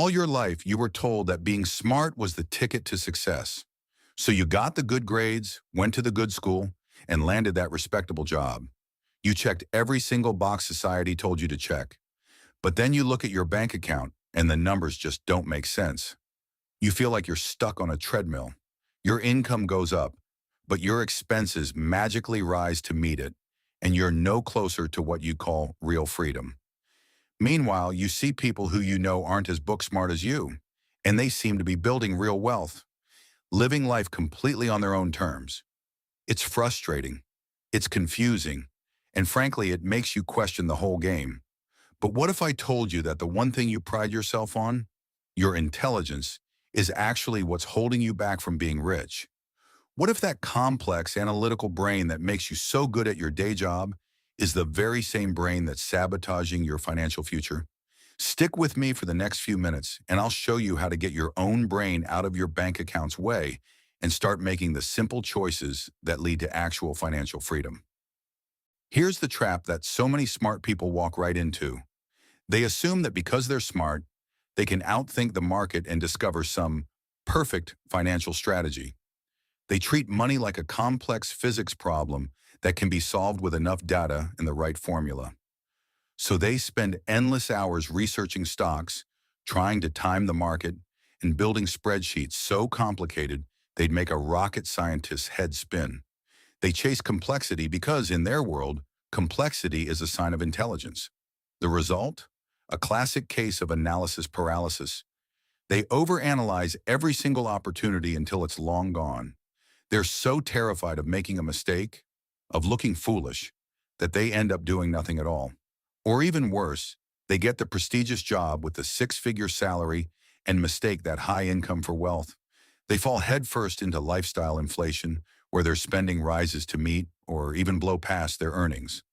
All your life, you were told that being smart was the ticket to success. So you got the good grades, went to the good school, and landed that respectable job. You checked every single box society told you to check. But then you look at your bank account, and the numbers just don't make sense. You feel like you're stuck on a treadmill. Your income goes up, but your expenses magically rise to meet it, and you're no closer to what you call real freedom. Meanwhile, you see people who you know aren't as book smart as you, and they seem to be building real wealth, living life completely on their own terms. It's frustrating, it's confusing, and frankly, it makes you question the whole game. But what if I told you that the one thing you pride yourself on, your intelligence, is actually what's holding you back from being rich? What if that complex analytical brain that makes you so good at your day job is the very same brain that's sabotaging your financial future? Stick with me for the next few minutes, and I'll show you how to get your own brain out of your bank account's way and start making the simple choices that lead to actual financial freedom. Here's the trap that so many smart people walk right into. They assume that because they're smart, they can outthink the market and discover some perfect financial strategy. They treat money like a complex physics problem that can be solved with enough data and the right formula. So they spend endless hours researching stocks, trying to time the market, and building spreadsheets so complicated they'd make a rocket scientist's head spin. They chase complexity because, in their world, complexity is a sign of intelligence. The result? A classic case of analysis paralysis. They overanalyze every single opportunity until it's long gone. They're so terrified of making a mistake, of looking foolish, that they end up doing nothing at all. Or even worse, they get the prestigious job with the six-figure salary and mistake that high income for wealth. They fall headfirst into lifestyle inflation, where their spending rises to meet or even blow past their earnings.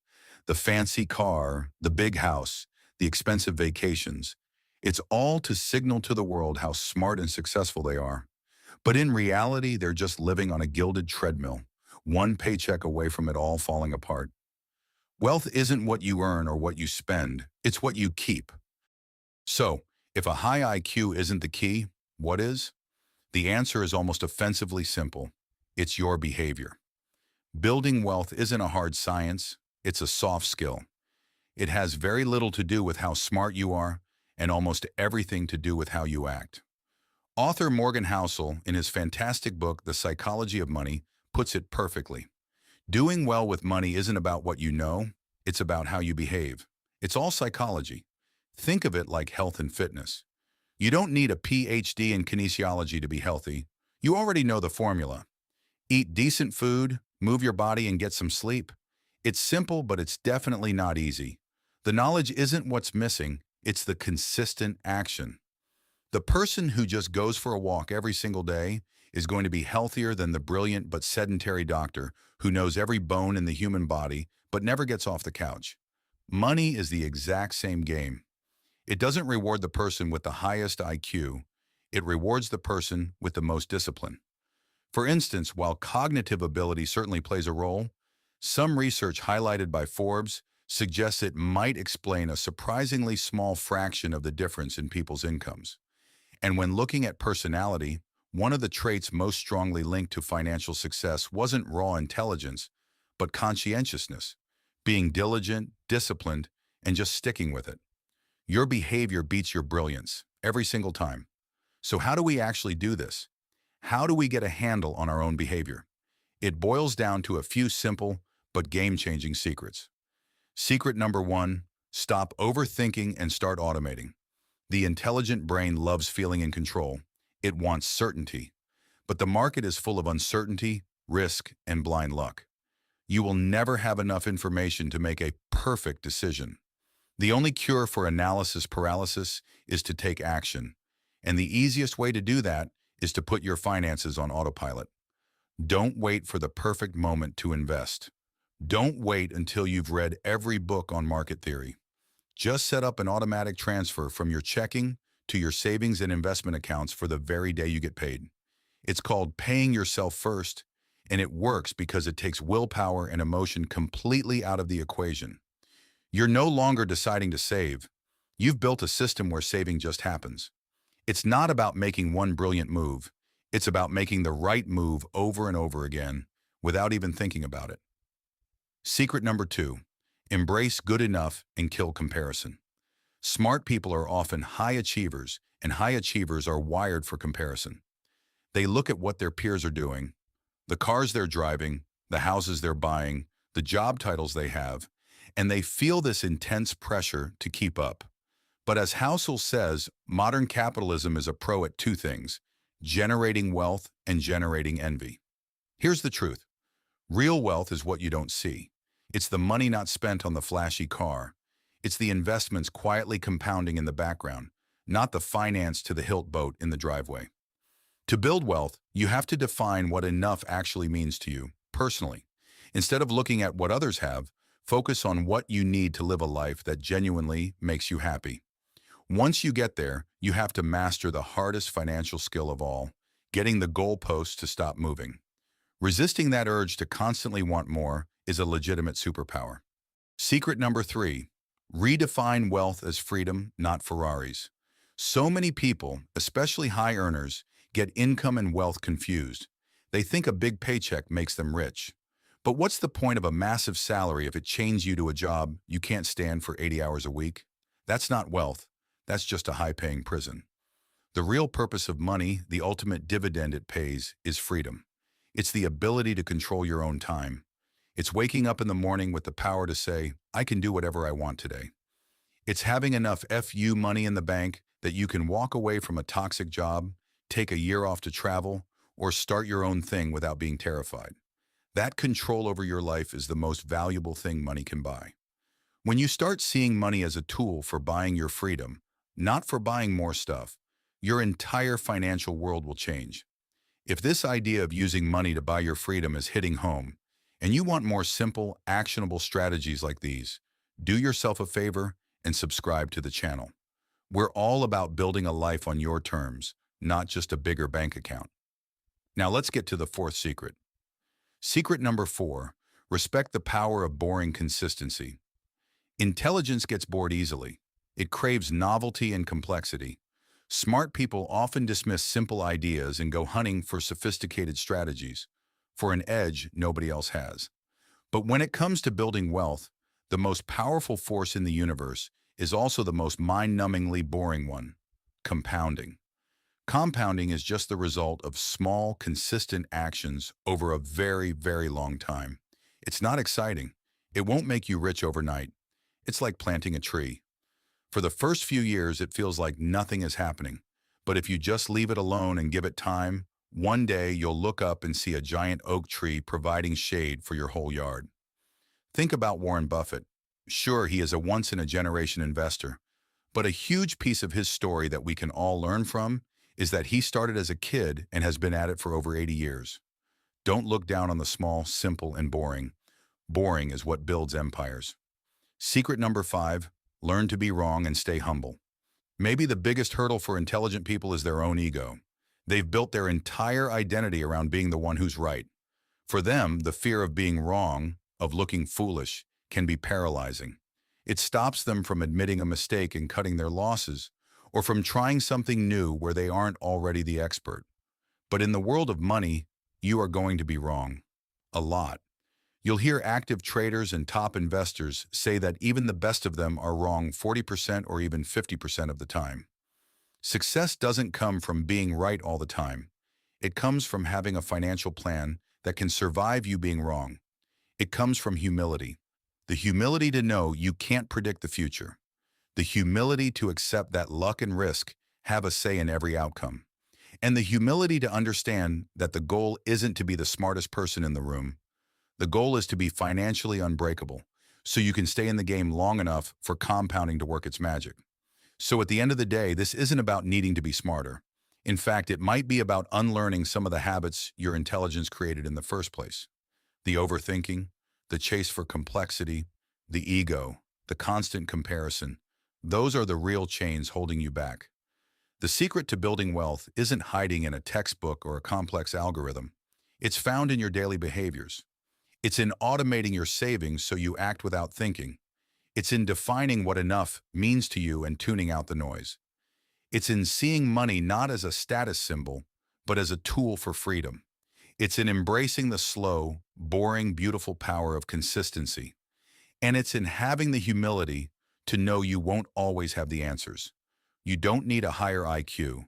The fancy car, the big house, the expensive vacations, it's all to signal to the world how smart and successful they are. But in reality, they're just living on a gilded treadmill, one paycheck away from it all falling apart. Wealth isn't what you earn or what you spend, it's what you keep. So, if a high IQ isn't the key, what is? The answer is almost offensively simple. It's your behavior. Building wealth isn't a hard science, it's a soft skill. It has very little to do with how smart you are and almost everything to do with how you act. Author Morgan Housel, in his fantastic book, The Psychology of Money, puts it perfectly. Doing well with money isn't about what you know, it's about how you behave. It's all psychology. Think of it like health and fitness. You don't need a PhD in kinesiology to be healthy. You already know the formula. Eat decent food, move your body, and get some sleep. It's simple, but it's definitely not easy. The knowledge isn't what's missing, it's the consistent action. The person who just goes for a walk every single day is going to be healthier than the brilliant but sedentary doctor who knows every bone in the human body but never gets off the couch. Money is the exact same game. It doesn't reward the person with the highest IQ, it rewards the person with the most discipline. For instance, while cognitive ability certainly plays a role, some research highlighted by Forbes suggests it might explain a surprisingly small fraction of the difference in people's incomes. And when looking at personality, one of the traits most strongly linked to financial success wasn't raw intelligence, but conscientiousness, being diligent, disciplined, and just sticking with it. Your behavior beats your brilliance every single time. So how do we actually do this? How do we get a handle on our own behavior? It boils down to a few simple but game-changing secrets. Secret number one, stop overthinking and start automating. The intelligent brain loves feeling in control. It wants certainty. But the market is full of uncertainty, risk, and blind luck. You will never have enough information to make a perfect decision. The only cure for analysis paralysis is to take action. And the easiest way to do that is to put your finances on autopilot. Don't wait for the perfect moment to invest. Don't wait until you've read every book on market theory. Just set up an automatic transfer from your checking to your savings and investment accounts for the very day you get paid. It's called paying yourself first, and it works because it takes willpower and emotion completely out of the equation. You're no longer deciding to save. You've built a system where saving just happens. It's not about making one brilliant move. It's about making the right move over and over again without even thinking about it. Secret number 2, embrace good enough and kill comparison. Smart people are often high achievers, and high achievers are wired for comparison. They look at what their peers are doing, the cars they're driving, the houses they're buying, the job titles they have, and they feel this intense pressure to keep up. But as Housel says, modern capitalism is a pro at two things: generating wealth and generating envy. Here's the truth. Real wealth is what you don't see. It's the money not spent on the flashy car. It's the investments quietly compounding in the background, not the finance to the hilt boat in the driveway. To build wealth, you have to define what enough actually means to you, personally. Instead of looking at what others have, focus on what you need to live a life that genuinely makes you happy. Once you get there, you have to master the hardest financial skill of all: getting the goalposts to stop moving. Resisting that urge to constantly want more is a legitimate superpower. Secret number 3, redefine wealth as freedom, not Ferraris. So many people, especially high earners, get income and wealth confused. They think a big paycheck makes them rich. But what's the point of a massive salary if it chains you to a job you can't stand for 80 hours a week? That's not wealth. That's just a high-paying prison. The real purpose of money, the ultimate dividend it pays, is freedom. It's the ability to control your own time. It's waking up in the morning with the power to say, I can do whatever I want today. It's having enough FU money in the bank that you can walk away from a toxic job, take a year off to travel, or start your own thing without being terrified. That control over your life is the most valuable thing money can buy. When you start seeing money as a tool for buying your freedom, not for buying more stuff, your entire financial world will change. If this idea of using money to buy your freedom is hitting home, and you want more simple, actionable strategies like these, do yourself a favor and subscribe to the channel. We're all about building a life on your terms, not just a bigger bank account. Now let's get to the 4th secret. Secret number 4, respect the power of boring consistency. Intelligence gets bored easily. It craves novelty and complexity. Smart people often dismiss simple ideas and go hunting for sophisticated strategies, for an edge nobody else has. But when it comes to building wealth, the most powerful force in the universe is also the most mind-numbingly boring one: compounding. Compounding is just the result of small, consistent actions over a very, very long time. It's not exciting. It won't make you rich overnight. It's like planting a tree. For the first few years, it feels like nothing is happening. But if you just leave it alone and give it time, one day you'll look up and see a giant oak tree providing shade for your whole yard. Think about Warren Buffett. Sure, he is a once-in-a-generation investor, but a huge piece of his story that we can all learn from is that he started as a kid and has been at it for over 80 years. Don't look down on the small, simple, and boring. Boring is what builds empires. Secret number 5, learn to be wrong and stay humble. Maybe the biggest hurdle for intelligent people is their own ego. They've built their entire identity around being the one who's right. For them, the fear of being wrong, of looking foolish, can be paralyzing. It stops them from admitting a mistake and cutting their losses, or from trying something new where they aren't already the expert. But in the world of money, you are going to be wrong. A lot. You'll hear active traders and top investors say that even the best of them are wrong 40% or even 50% of the time. Success doesn't come from being right all the time. It comes from having a financial plan that can survive you being wrong. It comes from humility. The humility to know you can't predict the future. The humility to accept that luck and risk have a say in every outcome. And the humility to understand that the goal isn't to be the smartest person in the room. The goal is to be financially unbreakable, so you can stay in the game long enough for compounding to work its magic. So at the end of the day, this isn't about needing to be smarter. In fact, it might be about unlearning some of the habits your intelligence created in the first place. The overthinking, the chase for complexity, the ego, the constant comparison. Those are the real chains holding you back. The secret to building wealth isn't hiding in a textbook or a complex algorithm. It's found in your daily behaviors. It's in automating your savings so you act without thinking. It's in defining what enough means to you and tuning out the noise. It's in seeing money not as a status symbol, but as a tool for freedom. It's in embracing the slow, boring, beautiful power of consistency. And it's in having the humility to know you won't always have the answers. You don't need a higher IQ.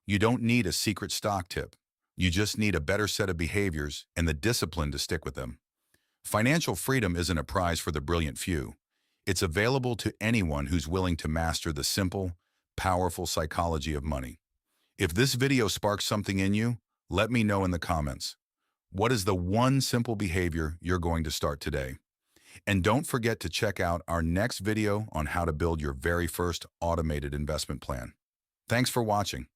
You don't need a secret stock tip. You just need a better set of behaviors and the discipline to stick with them. Financial freedom isn't a prize for the brilliant few. It's available to anyone who's willing to master the simple, powerful psychology of money. If this video sparks something in you, let me know in the comments. What is the one simple behavior you're going to start today? And don't forget to check out our next video on how to build your very first automated investment plan. Thanks for watching.